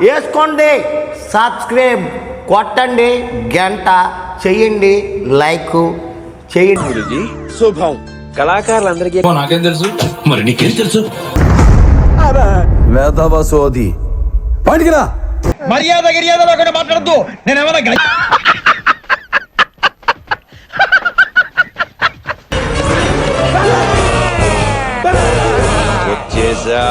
వేసుకోండి, సబ్స్క్రైబ్ కొట్టండి, గంట చెయ్యండి, లైక్ చేయండి. శుభం. కళాకారులందరికీ నాకేం తెలుసు, మరి నీకేం తెలుసు? వేదవ సోది పడికిరా. మర్యాద గిర్యాద లేకుండా మాట్లాడద్దు. నేనేమన్నా వచ్చేసా.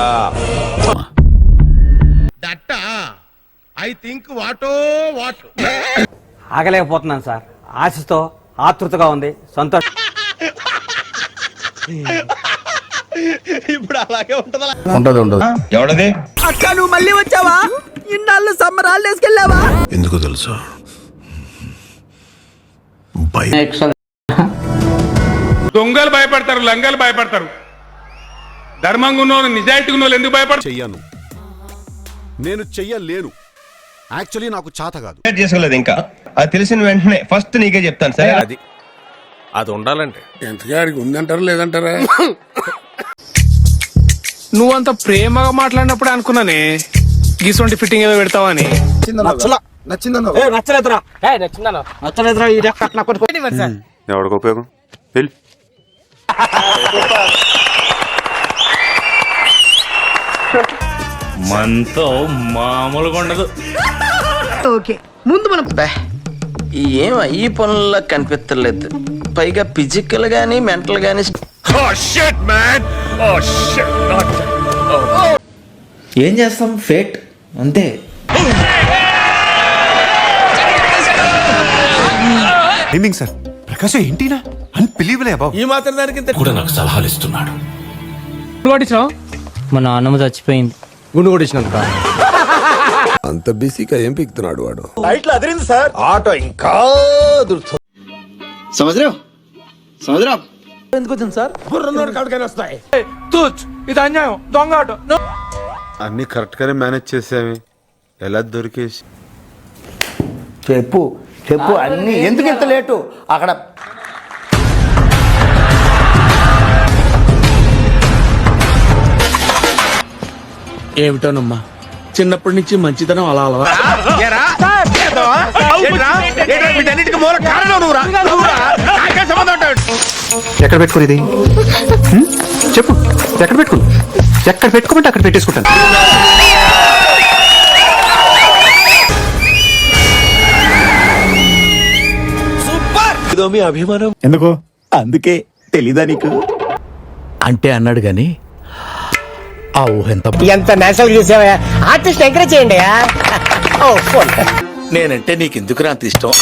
ఆగలేకపోతున్నాను సార్. ఆశతో ఆతృతగా ఉంది. సంతోషం. ఇప్పుడు అలాగే ఉంటది. ఎవడది? అక్క నువ్వు మళ్ళీ వచ్చావా? ఇన్నాళ్ళు సమ్మరాలు వేసుకెళ్ళావా? ఎందుకు తెలుసా? దొంగలు భయపడతారు, లంగలు భయపడతారు. ధర్మంగా ఉన్నోళ్ళు, నిజాయితీగా ఉన్నోళ్ళు ఎందుకు భయపడతారు? చెయ్యను, నేను చెయ్యలేను. యాక్చువల్లీ నాకు చేత కాదు. చేసుకోలేదు ఇంకా. అది తెలిసిన వెంటనే ఫస్ట్ నీకే చెప్తాను సార్. అది ఉండాలంటే ఎంతగా ఉందంటారా లేదంటారా? నువ్వంత ప్రేమగా మాట్లాడినప్పుడు అనుకున్నానే గీసొంటి ఫిట్టింగ్ ఏదో పెడతావని. ఎవరికి ఉపయోగం? మనతో మామూలుగా ఉండదు. ఓకే ముందు మనం ఏం ఈ పనుల్లో కనిపించలేదు. పైగా ఫిజికల్ గానీ మెంటల్ గానీ ఏం చేస్తాం, ఫేట్ అంతే. సార్ ప్రకాశ్ ఏంటినా అన్బిలీవబుల్ అబౌ. ఈ మాత్రం దానికి కూడా నాకు సలహాలు ఇస్తున్నాడు. మా నాన్నమ్మ చచ్చిపోయింది. గుండు కొట్టించినందుక అంత బిజీగా ఏం పిక్తున్నాడు వాడు? లైట్లు అదిరింది సార్. ఆటో ఇంకా సముద్రం ఎందుకు వచ్చింది సార్? గుర్రన్నోడు కాడికైనా వస్తాయి. ఇది అన్యాయం, దొంగ ఆటో. అన్ని కరెక్ట్ గానే మేనేజ్ చేసామే, ఎలా దొరికేసి? చెప్పు చెప్పు అన్ని. ఎందుకు ఇంత లేటు? అక్కడ ఏమిటోనమ్మా, చిన్నప్పటి నుంచి మంచితనం అలా అలవా. ఎక్కడ పెట్టుకునేది చెప్పు. ఎక్కడ పెట్టుకుని? ఎక్కడ పెట్టుకోమంటే అక్కడ పెట్టేసుకుంటాను. ఇదో మీ అభిమానం. ఎందుకు? అందుకే తెలీదా నీకు అంటే అన్నాడు గాని ఆ ఊహ ఎంత నేషనల్ చేసావా? ఆర్టిస్ట్ ఎంకరేజ్ చేయండి. నేనంటే నీకు ఎందుకు అంత ఇష్టం?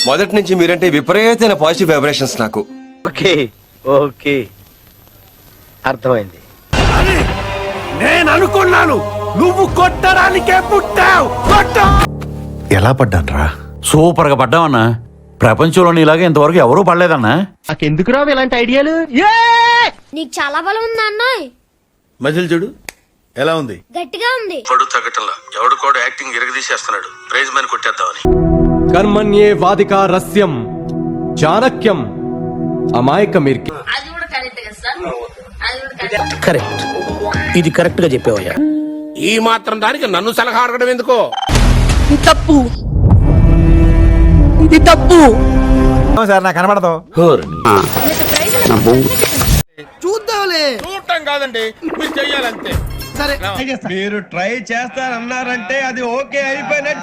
మొదటి నుంచి మీరంటే విపరీతమైన పాజిటివ్ వైబ్రేషన్స్ నాకు. ఓకే ఓకే అర్థమైంది. నేను అనుకున్నాను నువ్వు కొట్టడానికే పుట్టావు. ఎలా పడ్డాను రా? సూపర్ గా పడ్డావన్నా. ప్రపంచంలో ఇలాగే ఇంతవరకు ఎవరూ పడలేదన్నా. నాకెందుకు రావు ఇలాంటి ఐడియాలు? నీకు చాలా బలం ఉందా అన్నాయ్? మజిల్ చూడు ఎలా ఉంది? గట్టిగా ఉంది. పడు తగ్గటంలా ఎవడు కూడా యాక్టింగ్ ఇరగదీసేస్తున్నాడు. ప్రైజ్ మని కొట్టేద్దామని. కర్మణ్యే వాదికా రస్యం చాణక్యం అమాయక మీర్కి. కరెక్ట్, ఇది కరెక్ట్ గా చెప్పావయ్యా. ఈ మాత్రం దానికి నన్ను సలహా అడగడం ఎందుకో? తప్పు, ఇది తప్పు సార్ నాకు కనబడదు. చూద్దాంలే. చూడటం కాదండి, మీరు చెయ్యాలంతే. సరే మీరు ట్రై చేస్తారన్నారంటే అది ఓకే అయిపోయినట్టే.